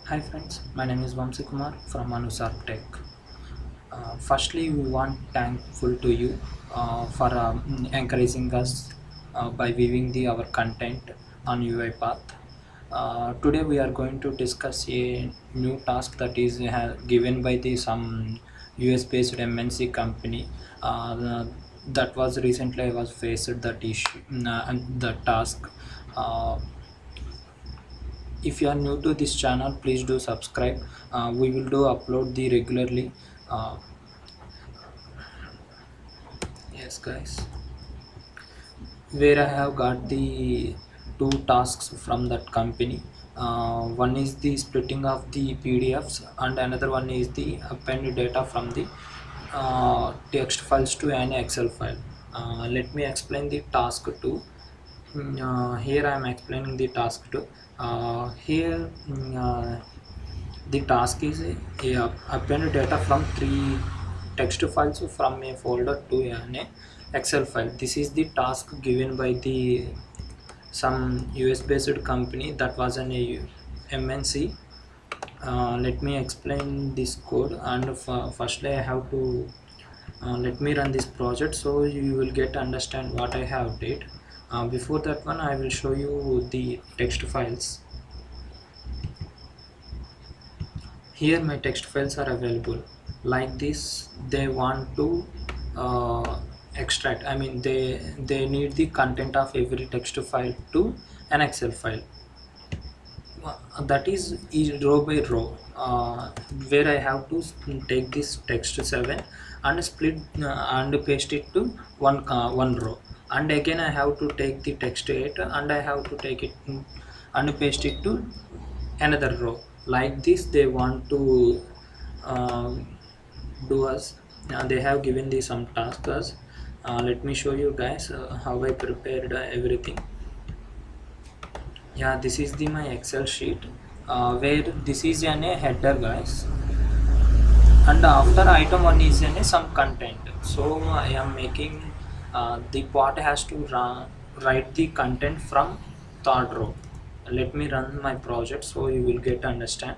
Hi friends, my name is Vamsi Kumar from Anusar Tech. Firstly, we want thankful to you for encouraging us by viewing our content on UiPath. Today we are going to discuss a new task that is given by the some US based MNC company. That was recently I was faced that issue and the task. Uh, if you are new to this channel, please do subscribe. We will do upload the regularly. uh, yes guys, where I have got the two tasks from that company. One is the splitting of the PDFs and another one is the append data from the text files to an Excel file. Let me explain the task 2. Here I am explaining the task 2. Here the task is append data from three text files from a folder to an Excel file. This is the task given by the some US based company that was an MNC. Let me explain this code, and firstly I have to let me run this project so you will get understand what I have did. Before that one I will show you the text files. Here my text files are available like this. They want to extract, I mean they need the content of every text file to an Excel file. That is row by row, where I have to take this text 7 and split and paste it to one row, and again I have to take the text 8 and I have to take it and paste it to another row. Like this they want to uh, do us. They have given the some tasks. Let me show you guys how I prepared everything. Yeah, this is the my Excel sheet, where this is a header guys, and after item 1 is some content. So I am making the part has to write the content from third row. Let me run my project so you will get understand.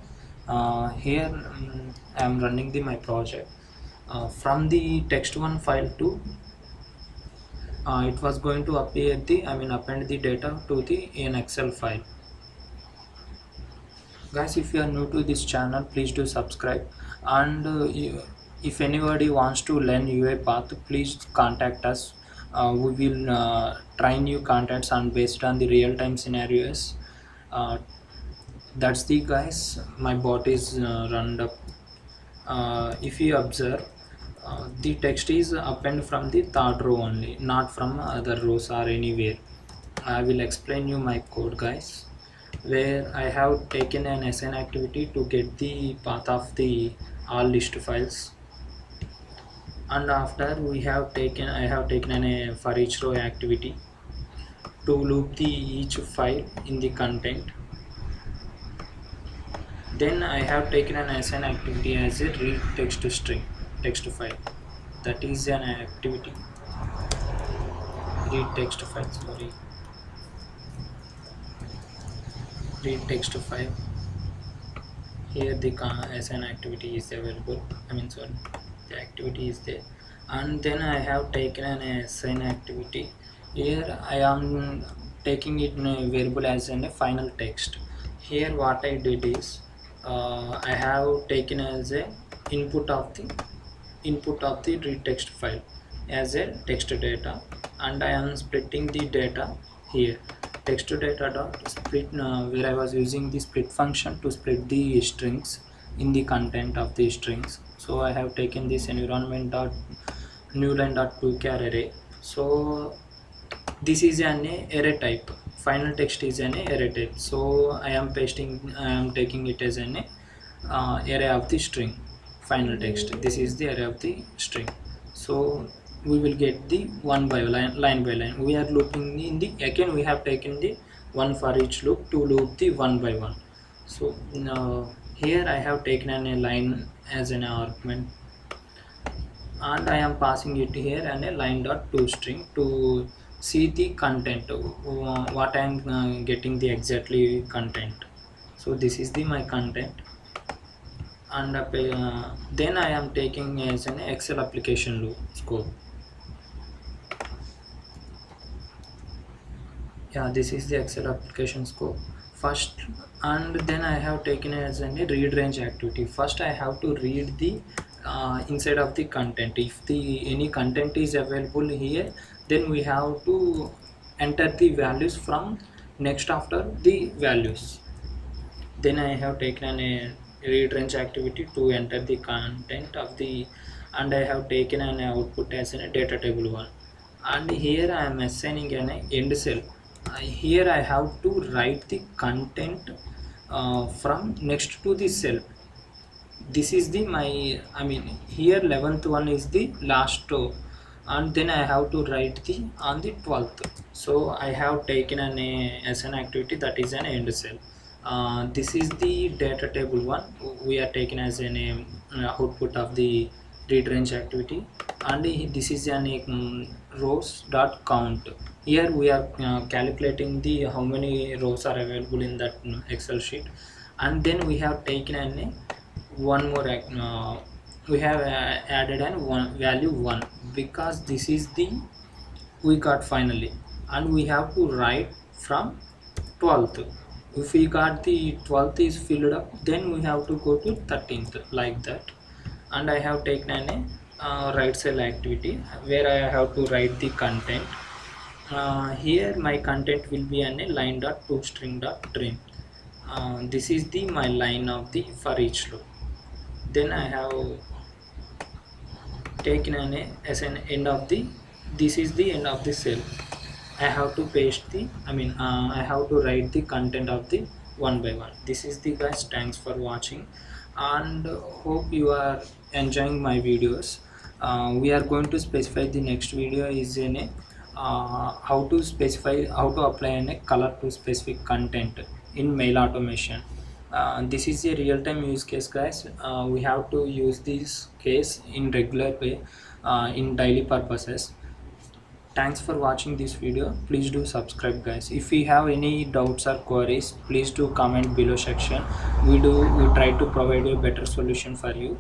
Here I am running my project. From the text1 file to it was going to appear the, I mean append the data to the an Excel file. Guys, if you are new to this channel, please do subscribe, and if anybody wants to learn UiPath, please contact us. We will train you contents and based on the real-time scenarios. uh, that's the guys, my bot is run up. If you observe, the text is append from the third row only, not from other rows or anywhere. I will explain you my code guys, where I have taken an assign activity to get the path of the all list files, and after we have taken, I have taken an for each row activity to loop the each file in the content. Then I have taken an assign activity as a read text string text file. That is an activity read text file, sorry, read text file. Here the assign activity is available, I mean sorry, the activity is there, and then I have taken an assign activity. Here I am taking it in a variable as in a final text. Here what I did is I have taken as a input of the read text file as a text data, and I am splitting the data here. Text data dot split, where I was using the split function to split the strings in the content of the strings. So I have taken this environment dot new line dot to char array. So this is an array type, final text is an array type, so I am taking it as an array of the string final text. This is the array of the string. So we will get the one by line by line. We are looping in the, again we have taken the one for each loop to loop the one by one. So now here I have taken a line as an argument, and I am passing it here and a line dot to string to see the content, what I am getting the exactly content. So this is the my content, and then I am taking as an Excel application scope. Yeah, this is the Excel application scope first, and then I have taken as a read range activity. First I have to read the inside of the content. If the any content is available here, then we have to enter the values from next after the values. Then I have taken a read range activity to enter the content of the, and I have taken an output as a data table one, and here I am assigning an end cell. Here I have to write the content from next to the cell. This is the my, I mean here 11th one is the last row, and then I have to write the on the 12th. So I have taken an as an activity that is an end cell. This is the data table one. We are taken as an output of the read range activity, and this is an rows dot count. Here we are calculating the how many rows are available in that Excel sheet, and then we have taken an one more we have added an one value 1, because this is the we got finally, and we have to write from 12th. If we got the 12th is filled up, then we have to go to 13th, like that. And I have taken an right cell activity where I have to write the content. Here my content will be an line dot to string dot trim. This is the my line of the for each row. Then I have taken an as an end of the, this is the end of the cell. I have to paste the, I have to write the content of the one by one. This is the guys. Thanks for watching, and hope you are enjoying my videos. We are going to specify the next video is in a how to specify, how to apply a color to specific content in mail automation. This is a real-time use case, guys. We have to use this case in regular way in daily purposes. Thanks for watching this video. Please do subscribe, guys. If you have any doubts or queries, please do comment below section. We try to provide a better solution for you.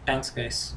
Thanks, guys.